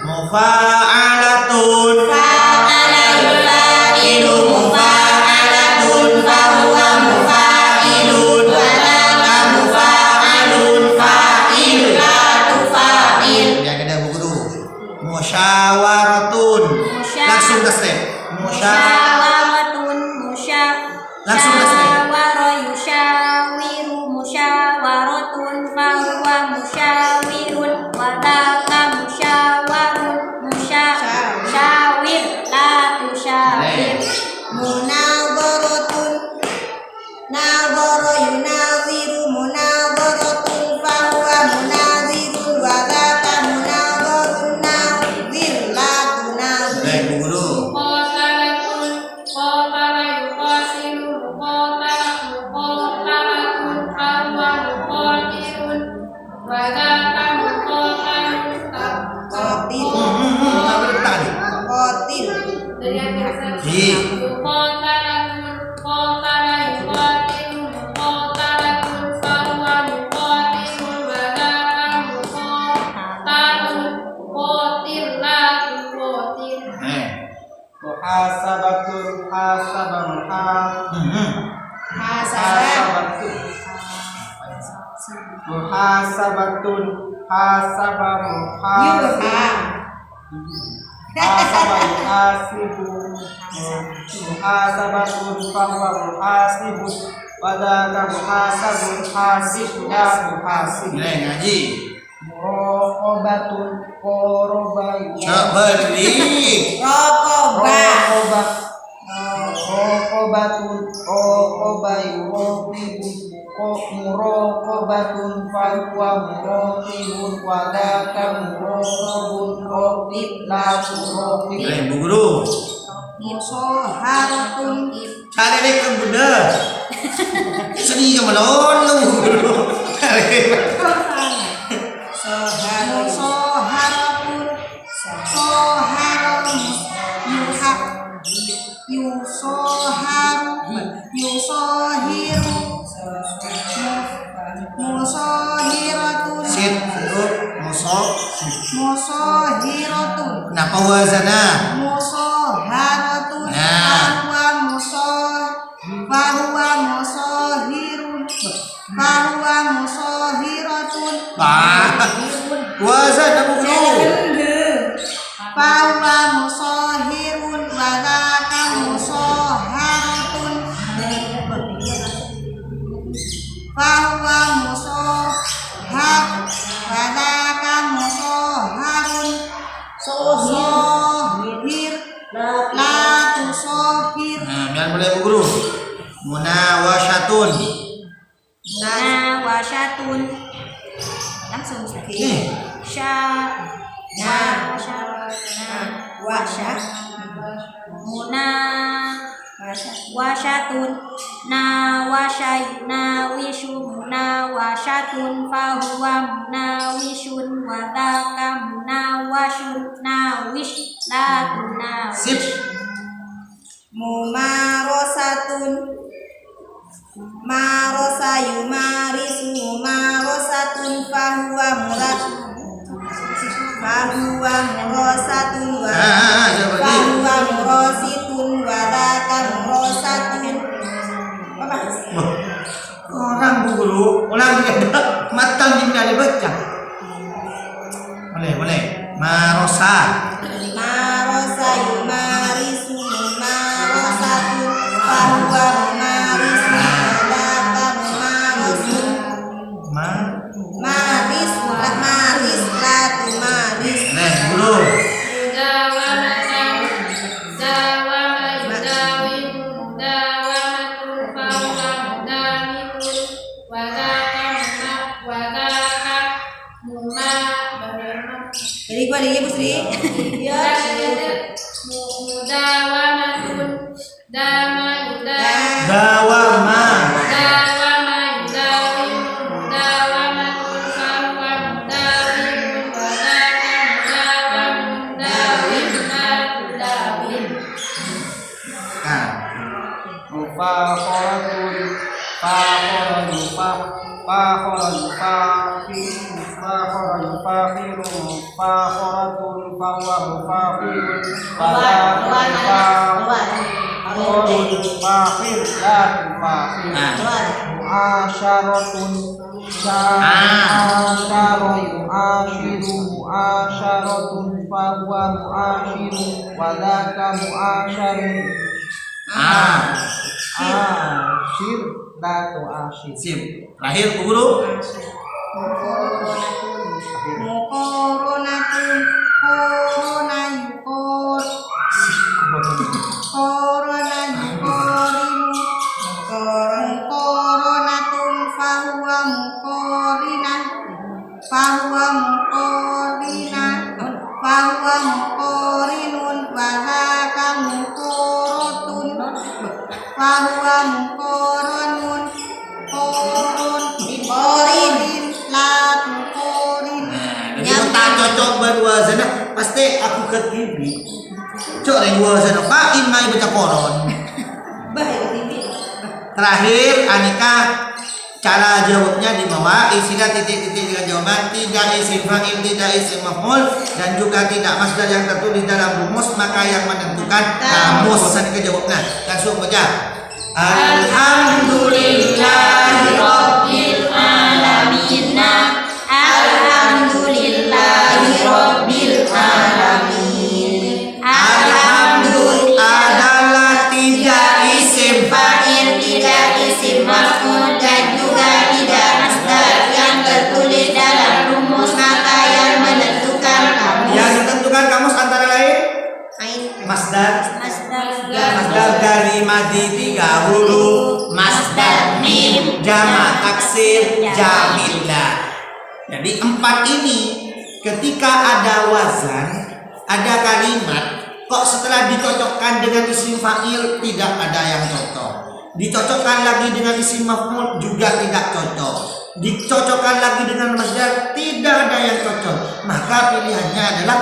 Mufa'alatun fa'alal fa'ilu mufa'alatun fahuwa mufa'ilun walaka mufa'alun fa'il la tufa'il yang ada buku dulu. Musyawaratun. Langsung tasrif. Musyawaratun Langsung tasrif. musyawara yusyawiru musyawaratun fahuwa musyawirun wadaka musyawarun musyawir la tusyawir munadharatun nadhara yunaziru munadharatun fahuwa munazirun wa dzaka yuqatalun qatala yuqatilun qatalatun fahuwa muqatilun wa dzaka muqatalun qatil la tuqatil. Muhasabatun hasaba muhasabatun muhasabatun hasaba muhasaba muhasibu muhasabatun fahuwa muhasibun wa dzaka muhasabun hasibun la muhasib. Ngaji. Muraqabatun qoroba Balik. Muraqabatun qoroba yuraqibun muraqabatun fahuwa muraqibun wa dzaka muraqabun raqib la turaqib. Bu Guru. Musoharatun Cari deh ke bunda. Seni ke melon lu Bu Guru. Musoharatun soharatun yusohiru musohiratun Sit itu musohiratun Kenapa wazana? musoharatun bahwa musohirun bahwa musohiratun Wazana Bu Guru. bahwa musohirun wadaka musoharatun bahwa musohar wadaka musoharun sohir la tusohir. Biar boleh Bu Guru. Munawasyatun. Nawasatun langsung wasatun nawasatun fahuwa munawishun wadaka munawashun nawish la tunawish. Sip. Mumarosatun marosa yumarisu marosatun fahuwa murosatun wa fahuwa murositun wadaka murosatun. Orang Bu Guru, ulang matang dimana dibaca. Boleh. Marosa. Marosa yumarisu marosatun fahuwa mumarisu wadaka mumarosun maris la tumaris. Bu Guru. Jadi gua lagi Bu Sri. Dawama. Mufakharatun fakharatun fahuwa mufakhirun fakhir la tufakhir. Muasyaratun Muasyara yu'ashiru muasyaratun fahuwa muashiru wadaka muasyarun asyir datu asyir. Sip. Terakhir Bu Guru. Muqaronatun korona yukor korona yukorinu muqaronatun fahuwa muqarinun wadaka muqaratun fahuwa muqaranun korin la tuqorin. Jadi tak cocok berwazana pasti aku ketibi. Cok yang wazana Pak Imai baca koron. Terakhir Anika cara jawabnya di bawah, isilah titik-titik dengan jawaban. Tidak isim fa'il, tidak isim maf'ul, dan juga tidak masdar yang tertulis dalam rumus, maka yang menentukan kamus. Anika jawabnya langsung baca. Alhamdulillahi Rabbil Alamin. Alhamdulillahi Rabbil Alamin. Alhamdulillah adalah tidak isim Fa'il, tidak isim maf'ul, dan juga tidak masdar yang tertulis dalam rumus, maka yang menentukan kamus. yang ditentukan kamus antara lain masdar. Masdar dari madi 3 huruf, masdar mim, jamak taksir, jamilah. Jadi 4 ini ketika ada wazan, ada kalimat, kok setelah dicocokkan dengan isim fa'il tidak ada yang cocok. Dicocokkan lagi dengan isim maf'ul juga tidak cocok. Dicocokkan lagi dengan masdar tidak ada yang cocok. Maka pilihannya adalah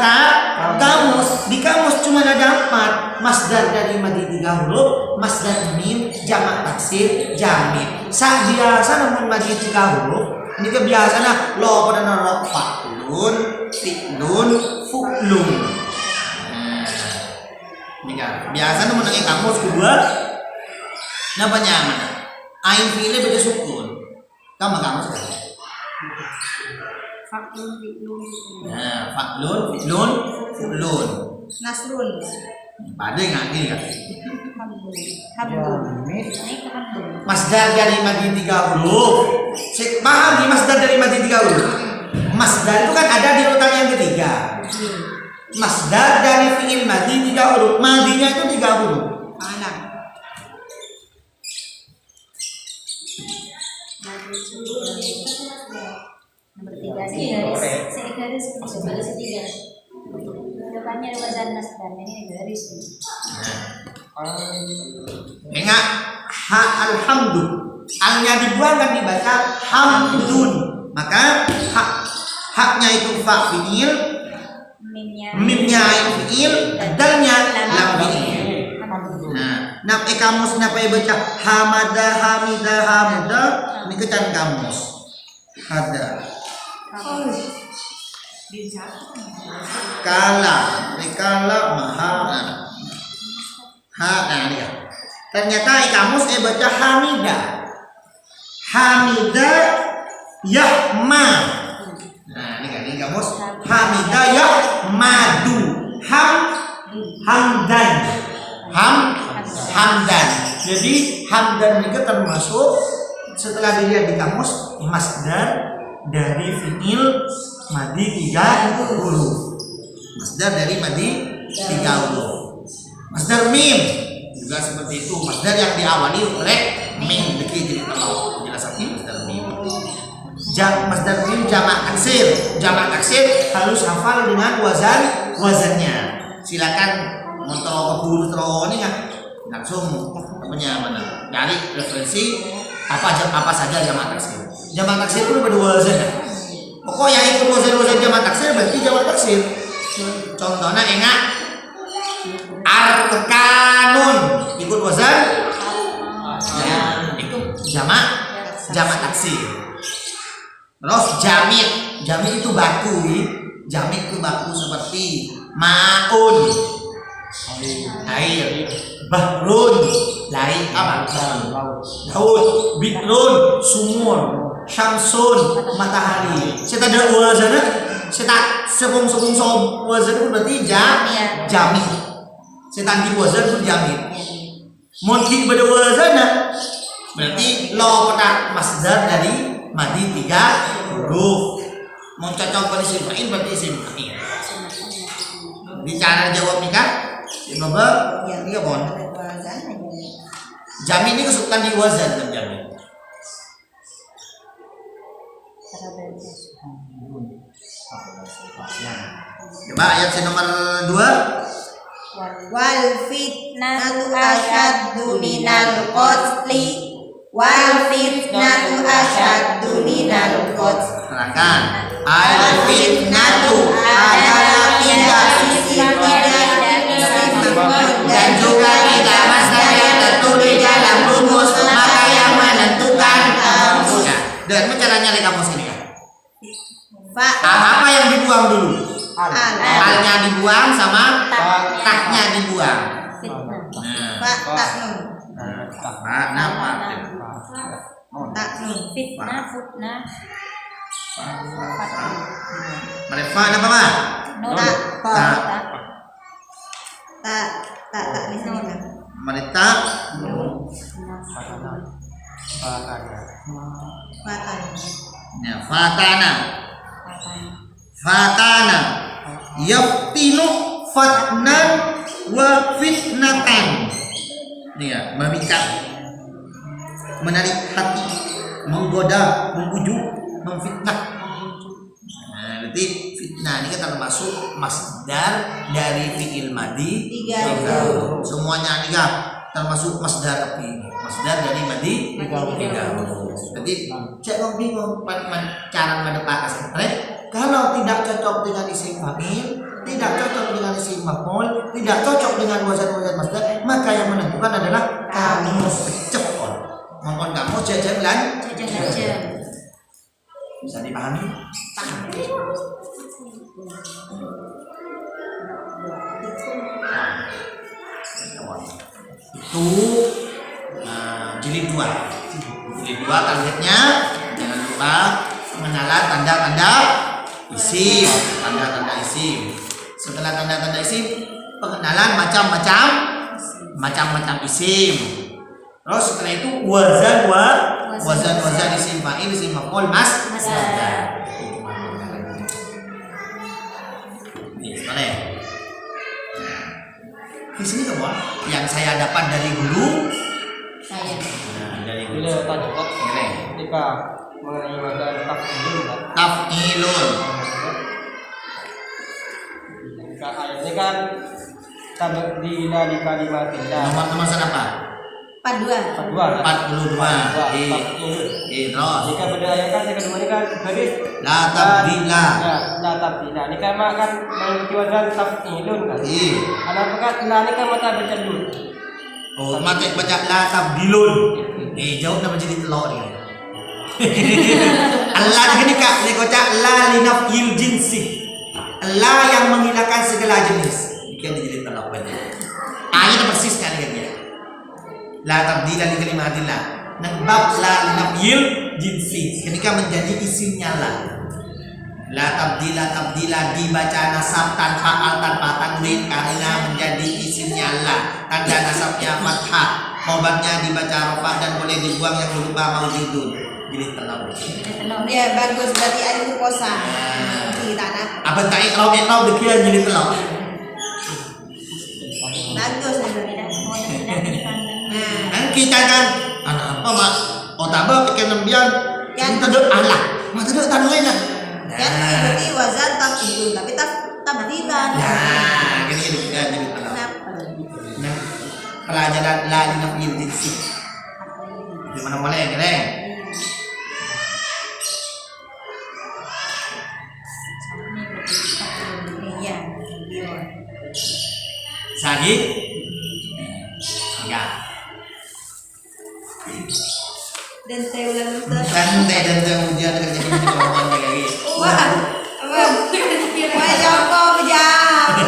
kamus. Di kamus cuma ada 4. Masdar dari madi 3 huruf, masdar mim, jamak taksir, jamid. Sak biasa namun madi 3 huruf. Ini kebiasaan lo pada nara fa'lun, fi'lun, fu'lun. Ini kan biasa namun nang kamus kedua. Namanya mana? Ain fi'il baca sukun. Kamu kamus kan? Faklun fi'lun. Nah, fa'lun, fi'lun, fu'lun. Nasrun. Pada nggak gini kan? Hamdun. Masdar dari madi 3 huruf. Paham nih masdar dari madi 3 huruf? Masdar itu kan ada di urutan yang ketiga. Masdar dari fi'il madi 3 huruf. Madinya itu 3 huruf. Mana? Nomor 3 garis. Garis sebelah 3. Depannya ada wazan masdar, ini garis. Ingat ha alhamdu. Alnya dibuang dan dibaca hamdun. Maka haknya itu fa fi'il, mimnya fi'il, dalnya lam fi'il. Nah, kamus napa baca hamada hamida hamuda, ini kecan kamus. Hada. Kala maha. Nah, lihat. Ternyata kamus baca hamida. Hamida yahma. Nah, ini kan ini kamus hamida yahmadu. Hamdan. Hamdan. Jadi hamdan itu termasuk setelah dilihat di kamus masdar dari fi'il madi 3 huruf. Masdar dari madi 3 huruf. Masdar mim juga seperti itu. Masdar yang diawali oleh mim. Jadi kalau penjelasan masdar mim. Masdar mim jamak taksir. Jamak taksir harus hafal dengan wazannya. Silakan mau tahu ini nggak? Langsung namanya mana? Dari referensi apa saja jamak taksir. Jamak taksir itu berdua wazan. Pokok yang ikut wazan jamak taksir berarti jamak taksir. Contohnya ingat arkanun ikut wazan itu jamak taksir. Terus jamit itu baku. Jamit itu baku seperti maun air, bahrun lain apa? Laut, bitrun sumur, syamsun matahari. Saya ada wazana, saya sepung wazan itu berarti jamit. Saya tadi wazan itu jamit. Mungkin pada wazana berarti lo pada masdar dari madi 3 huruf. Mau cocok pada isim fa'il berarti isim fa'il. Bicara jawab nih kan? Coba iya bon. Jamit ini kesukaan di wazan dan jamit. Coba ayat nomor 2. Wal fitnatu asyaddu minal qatli. Wal fitnatu asyaddu minal qatli. Terangkan. Al fitnatu adalah tidak sisi dan juga tidak masdar yang tertulis dalam rumus, maka Apa yang dibuang dulu? Al. Alnya dibuang sama taknya dibuang. Fa tak nun. Tak nun. Fitnah, futnah, Mereka apa mah? Tak di sini kan. Mereka Fatan. ya, fatana yaftinu fatnan wa fitnatan. Nih ya, memikat, menarik hati, menggoda, membujuk, memfitnah. Nah, berarti fitnah ini kan termasuk masdar dari fi'il madi. Tiga. Semuanya tiga termasuk masdar api. Masdar dari madi tiga. Jadi cek bingung cara mendepakas kalau tidak cocok dengan isim fa'il, tidak cocok dengan isim maf'ul, tidak cocok dengan wazan-wazan masdar, maka yang menentukan adalah kamus. Cepol. Mohon kamu jajan lan bisa dipahami? Itu jilid 2. Jilid 2 targetnya jangan lupa mengenal tanda-tanda isim, tanda-tanda isim. Setelah tanda-tanda isim, pengenalan macam-macam isim. Terus setelah itu wazan isim fa'il, isim maf'ul, masdar. Nih, boleh. Di sini kawan, yang saya dapat dari guru Saya. dari guru. Bila tadi kok Keren. ketika mengenai wazan taf'ilun kan. Taf'ilun. Jika ayat ini kan tabdila di kalimatillah. Nomor apa? 42. 42. Terus. Jika pada ayat kan yang kedua ini kan garis La tabdila. Ya, la tabdila. Ini kan makan mengikuti wazan taf'ilun kan. Ada pekat la ini kan mata bercandul. Oh, mata baca la tabdilun. Jauh nama jadi telur ni. Allah ni kak, ni kocak la linafil jinsi. La yang menghilangkan segala jenis. Ikan jadi telur banyak. Ayat persis kan dia. La tabdila li kalimatillah. Bab la linafil jinsi. Ketika menjadi isimnya la. La tabdila dibaca nasab tanpa al tanpa tanwin karena menjadi isimnya la. Tanda nasabnya fathah. Khobarnya dibaca rafa dan boleh dibuang yang berupa maujudun. Jadi telur. Ya bagus berarti ada kosa. Di tanah. Apa tak ikrab dikira jadi telur. Bagus. Kan kita kan anak apa mak? Oh tambah pakai lembian. Yang terdek Allah. Mak terdek tanwin lah. Kan berarti wazan taf'ilun tapi tabdilan. Nah, ini jadi telur. Nah, pelajaran la linafil jinsi. Di mana boleh, keren? Iya. Sahih? Ya. Dan saya ulang Ustaz. Santai dan ujian kerja di kelompok lagi. Wah. Wah, Joko bejam.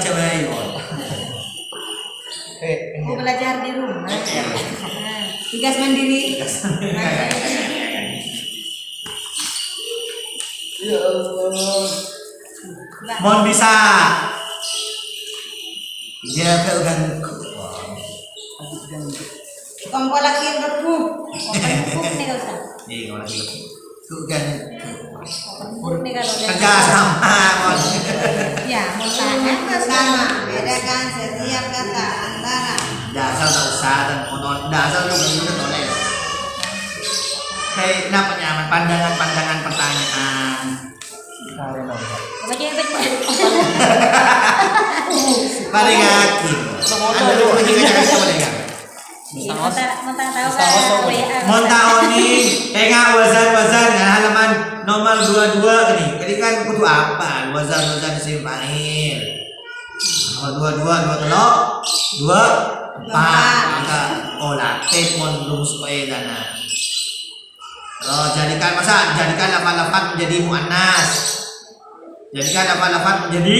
Coba yuk. Mau belajar di rumah. Tugas mandiri. Ya Allah. Mohon bisa. Jaga ugan. Kongko lagi rebu. Nih, orang lagi. Ugan. Kerja Kerja sama, Mon. Ya, mau tangan bersama. Bedakan setiap kata antara Dasar tak usah dan konon. Dasar lu kan tulis. Kayak apa nyaman pandangan pertanyaan. Paling yakin. Anda lu lagi ngajar boleh enggak? Montaoni, tengah wazan halaman nomor 22 ini. Jadi kan kudu apa? Wazan isim fa'il. Nomor 22 telok 2 4 maka olah tep mon rumus dana. Oh, jadikan lafaz menjadi muannas. Jadikan lafaz menjadi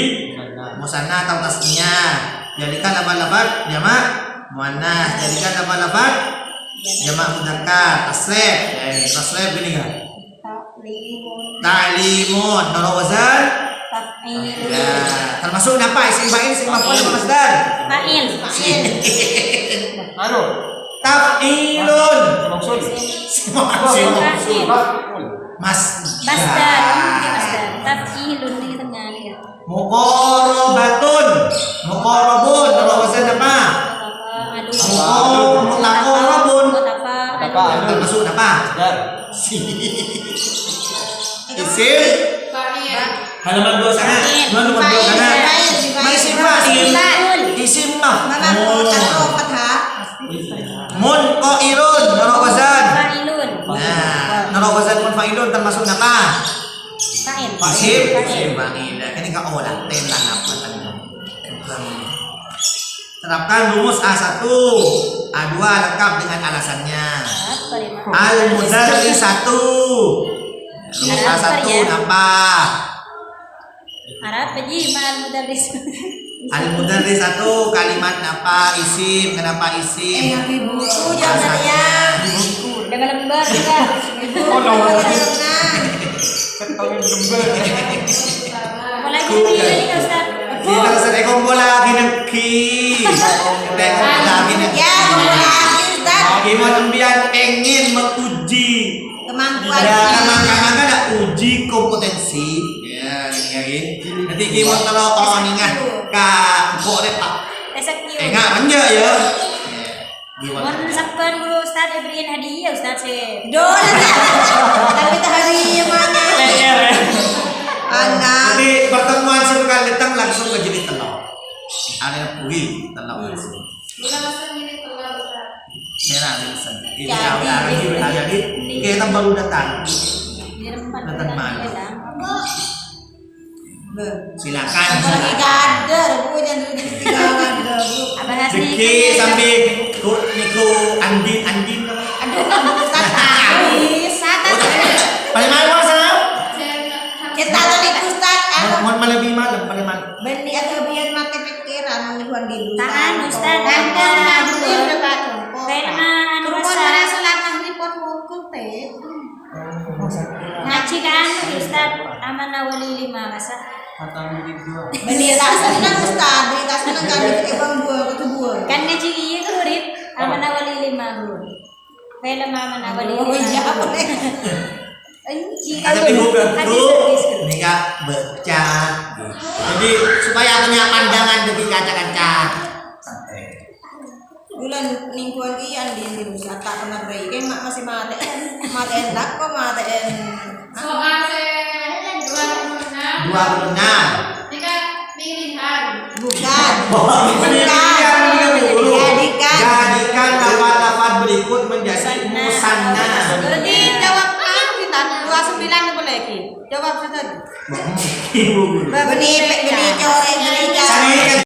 musanna atau tasniyah. Jadikan lafaz jamak muannas. Jadikan lafaz jamak mudzakkar. Taslib. Taslib gini kan? Ta'limun. Nara wazan ya, termasuk apa? Isim fa'il, isim maf'ul, masdar. Fa'il. Anu, Taf'ilun. maksud. Masdar. Masdar. Taf'ilun di tengah ni. Muqarabatun. Muqarabun. Nara wazan apa? Mutaqarabun. Termasuk apa? Dan Isim Fa'il. halaman 2 sana. Halaman 2 sana. Isim fa'il. Isim maf'ul. Munqairun. Nara wazan. Fa'ilun. Nah, nara wazan munfa'ilun termasuk apa? Fa'il. Isim fa'il. Ini ka olah telan apa tadi? Terapkan rumus A1, A2 lengkap dengan alasannya. Al-mudarrisatu. Rumus A1 apa? Arab aja mal mudarris. Al-mudarrisatu kalimat apa? Isim. Kenapa isim? Buku jangan ya. Dengan lembar juga. ketangin lembar. Mulai jadi tadi kan Ustaz. Kita sedekong bola gineki. Sedekong bola gineki. Ya, Ustaz. Kemudian ingin menguji Kemampuan. Kemampuan ada uji kompetensi. Ya, ini. Nanti gimana kalau ingat kak boleh pak? SQ. Enggak manja ya. Gimana? Mohon sabkan guru Ustaz diberiin hadiah Ustaz sih. Dola tapi tak hari yang mana? Anak. Jadi pertemuan sekali datang langsung ke jadi telur. Ada puhi telur langsung. Bila masa ini keluar Ustaz. Merah bisa. Ini jadi kita baru datang. Di rempat. Datang mana? Silakan. Apalagi kader, bu jangan dulu tiga kader, bu. Abah Hasni. Deki sampai niku andin Aduh, Ustaz habis. paling malam sana. Kita tadi Ustaz, Mohon lebih malam paling malam. beli atau biar mati pikiran mingguan di dulu. Tahan Ustaz. Karena anu rasa selama report hukum teh. ngaji kan Ustaz amanah wali 5 masa. Beli tas senang Ustaz, beli tas senang kan ibang buah ketubur. Kan ngaji ieu kurit amanah wali 5 guru. Film amanah wali 5. Oh iya boleh. Enci. Ada minggu ini kak baca. Jadi supaya punya pandangan dari kaca-kaca. Santai. Bulan lingkungan ian di Indonesia tak pernah beri kan mak masih mate enak kok mate Soal saya 26. jika pilihan bukan Jadikan lafaz berikut menjadi musanna. berarti jawab kita 29 boleh ki jawab saja Ibu. beni core beni